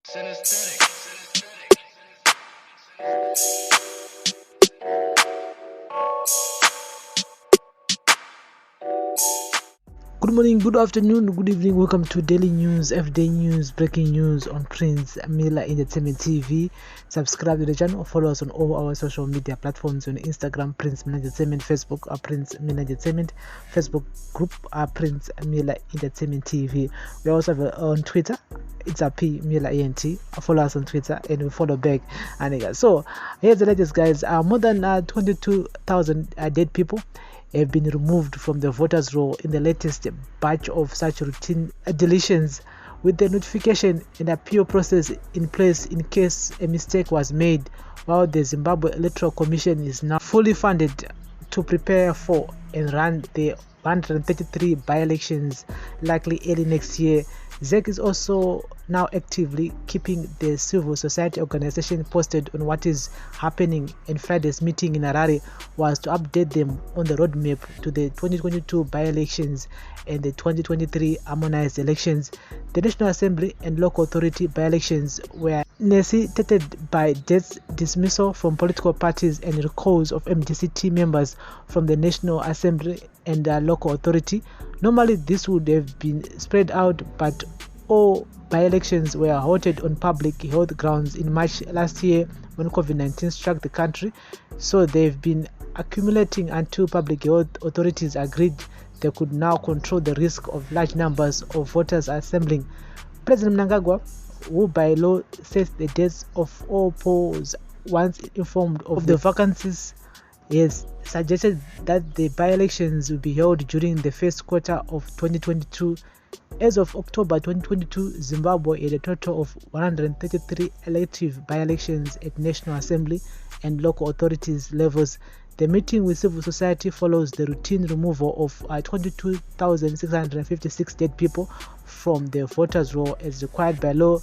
Synesthetic. Good morning, good afternoon, good evening. Welcome to Daily News, everyday news, breaking news on Prince Miller Entertainment TV. Subscribe to the channel, follow us on all our social media platforms on Instagram, Prince Miller Entertainment, Facebook, Prince Miller Entertainment, Facebook group, Prince Miller Entertainment TV. We also have on Twitter, it's a P Miller ENT. Follow us on Twitter and we follow back. And so here's the latest, guys. More than 22,000 dead people have been removed from the voters' roll in the latest batch of such routine deletions, with the notification and appeal process in place in case a mistake was made, while the Zimbabwe Electoral Commission is now fully funded to prepare for and run the 133 by-elections likely early next year. ZEC is also now actively keeping the civil society organization posted on what is happening, and Friday's meeting in Harare was to update them on the roadmap to the 2022 by-elections and the 2023 harmonized elections. The National Assembly and Local Authority by-elections were necessitated by death, dismissal from political parties, and recalls of MDC members from the National Assembly and Local Authority. Normally this would have been spread out, but all by-elections were halted on public health grounds in March last year when COVID-19 struck the country, so they've been accumulating until public health authorities agreed they could now control the risk of large numbers of voters assembling. President Mnangagwa, who by law sets the dates of all polls once informed of the vacancies, has suggested that the by-elections will be held during the first quarter of 2022. As of October 2022, Zimbabwe had a total of 133 elective by-elections at National Assembly and local authorities levels. The meeting with civil society follows the routine removal of 22,656 dead people from the voters' roll as required by law.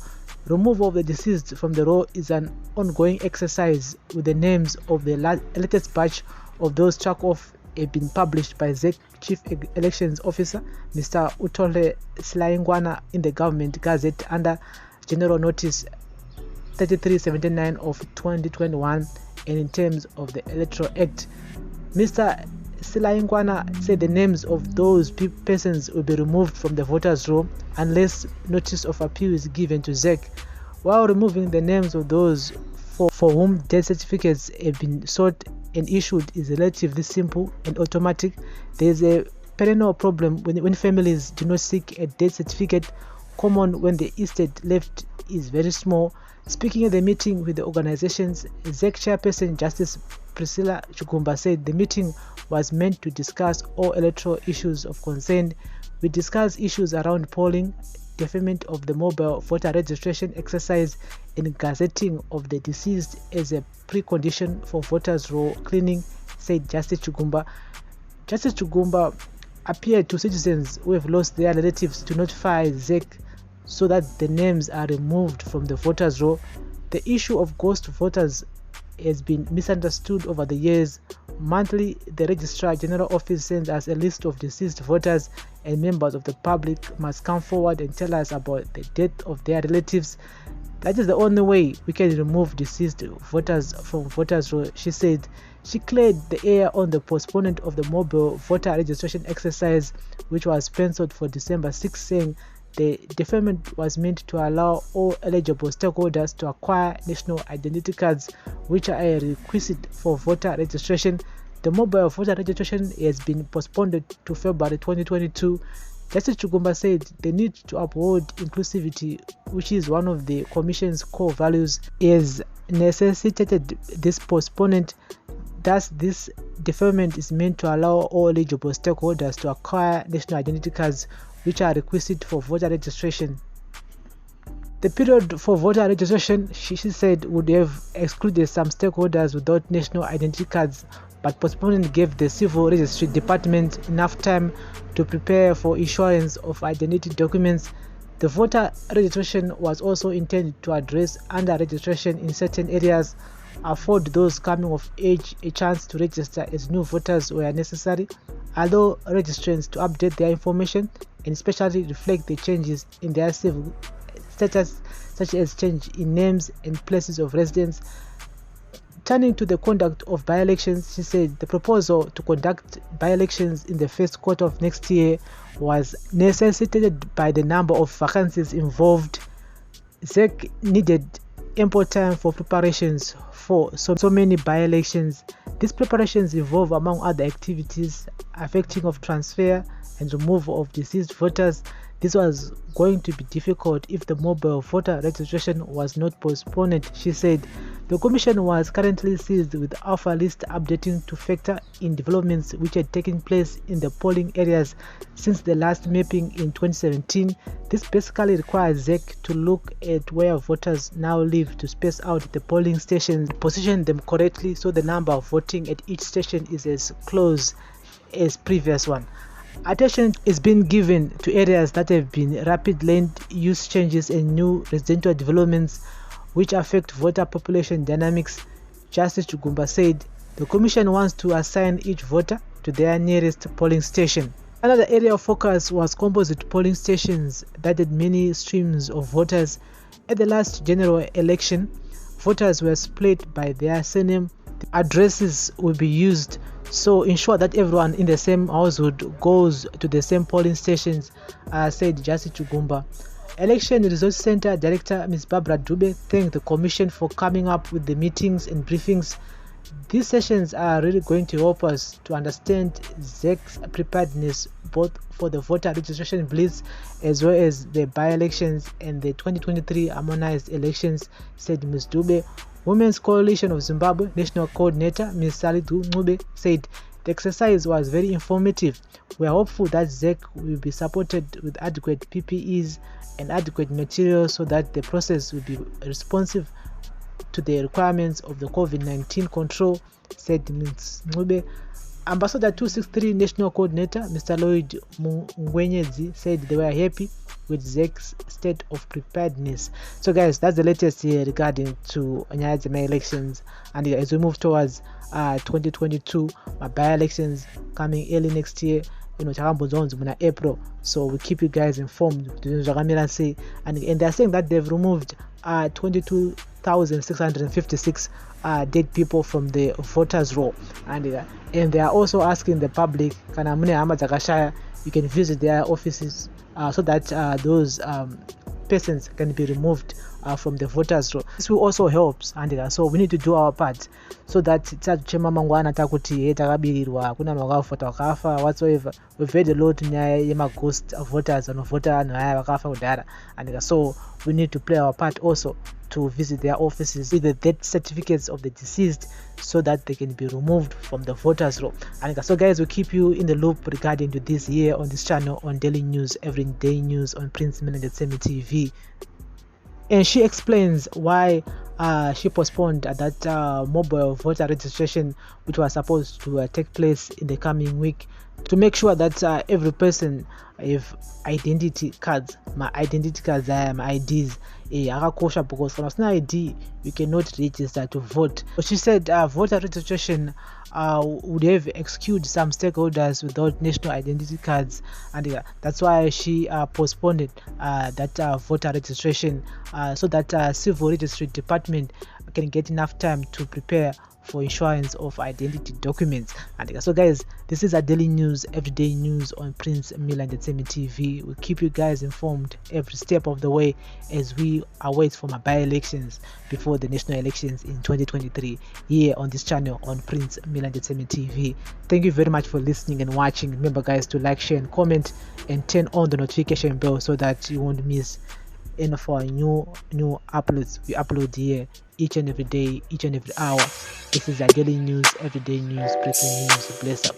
Removal of the deceased from the roll is an ongoing exercise, with the names of the latest batch of those struck off have been published by ZEC Chief Elections Officer Mr. Utole Silaingwana in the Government Gazette under General Notice 3379 of 2021, and in terms of the Electoral Act. Mr. Silaingwana said the names of those persons will be removed from the voters' roll unless notice of appeal is given to ZEC. While removing the names of those for whom death certificates have been sought and issued is relatively simple and automatic, there is a perennial problem when families do not seek a death certificate, common when the estate left is very small. Speaking at the meeting with the organizations, ZEC chairperson Justice Priscilla Chugumba said the meeting was meant to discuss all electoral issues of concern. We discussed issues around polling, deferment of the mobile voter registration exercise, and gazetting of the deceased as a precondition for voters' roll cleaning, said Justice Chugumba. Justice Chugumba appealed to citizens who have lost their relatives to notify ZEC so that the names are removed from the voters' roll. The issue of ghost voters has been misunderstood over the years. Monthly, the Registrar General Office sends us a list of deceased voters, and members of the public must come forward and tell us about the death of their relatives. That is the only way we can remove deceased voters from voters' roll, she said. She cleared the air on the postponement of the mobile voter registration exercise, which was penciled for December 6, saying the deferment was meant to allow all eligible stakeholders to acquire national identity cards, which are a requisite for voter registration. The mobile voter registration has been postponed to February 2022. Justice Chugumba said the need to uphold inclusivity, which is one of the Commission's core values, has necessitated this postponement. Thus, this deferment is meant to allow all eligible stakeholders to acquire national identity cards, which are requisite for voter registration. The period for voter registration, she said, would have excluded some stakeholders without national identity cards, but postponement gave the Civil Registry Department enough time to prepare for issuance of identity documents. The voter registration was also intended to address under-registration in certain areas, afford those coming of age a chance to register as new voters where necessary, allow registrants to update their information, and especially reflect the changes in their civil status, such as change in names and places of residence. Turning to the conduct of by-elections, she said the proposal to conduct by-elections in the first quarter of next year was necessitated by the number of vacancies involved. ZEC needed ample time for preparations for so many by-elections. These preparations involve, among other activities, affecting of transfer and removal of deceased voters. This was going to be difficult if the mobile voter registration was not postponed, she said. The commission was currently seized with alpha list updating to factor in developments which had taken place in the polling areas since the last mapping in 2017. This basically requires ZEC to look at where voters now live to space out the polling stations, position them correctly so the number of voting at each station is as close as previous one. Attention is being given to areas that have been rapid land use changes and new residential developments which affect voter population dynamics. Justice Chugumba said the commission wants to assign each voter to their nearest polling station. Another area of focus was composite polling stations that had many streams of voters. At the last general election, voters were split by their surname. The addresses will be used so ensure that everyone in the same household goes to the same polling stations, said Justice Chugumba. Election Resource Center Director Ms. Barbara Dube thanked the Commission for coming up with the meetings and briefings. These sessions are really going to help us to understand ZEC's preparedness both for the voter registration blitz as well as the by-elections and the 2023 harmonized elections, said Ms. Dube. Women's Coalition of Zimbabwe National Coordinator Ms. Salidu Ncube said the exercise was very informative. We are hopeful that ZEC will be supported with adequate PPEs and adequate materials so that the process will be responsive to the requirements of the COVID-19 control, said Ms. Ncube. Ambassador 263 National Coordinator Mr. Lloyd Mungwenyezi said they were happy with ZEC's state of preparedness. So guys, that's the latest here regarding to Nyadzima elections, and as we move towards 2022 by-elections coming early next year, April, so we keep you guys informed. And they're saying that they've removed 22,656 dead people from the voters roll, and they are also asking the public, you can visit their offices so that those persons can be removed from the voters roll. This will also help, and so we need to do our part so that tisachema mangwana takuti takabirirwa kuna vakavota vakafa whatsoever. We've heard a lot nyaya yemaghost voters anovota anhu aya vakafa kudhara, and so we need to play our part also to visit their offices with the death certificates of the deceased so that they can be removed from the voters roll. And so guys, we'll keep you in the loop regarding to this here on this channel on Daily News, Everyday News on Prince Milangetsemi TV. And she explains why she postponed that mobile voter registration which was supposed to take place in the coming week, to make sure that every person have identity cards, my IDs, because for us ID you cannot register to vote. But she said voter registration would have excluded some stakeholders without national identity cards, and that's why she postponed that voter registration so that civil registry department can get enough time to prepare for issuance of identity documents. And so guys, this is a Daily News, Everyday News on Prince Milangetsemi TV. We'll keep you guys informed every step of the way as we await for my by-elections before the national elections in 2023 here on this channel on Prince Milangetsemi TV. Thank you very much for listening and watching. Remember guys to like, share and comment and turn on the notification bell so that you won't miss any of our new uploads. We upload here each and every day, each and every hour. This is a Daily News, Everyday News, breaking news. Bless up.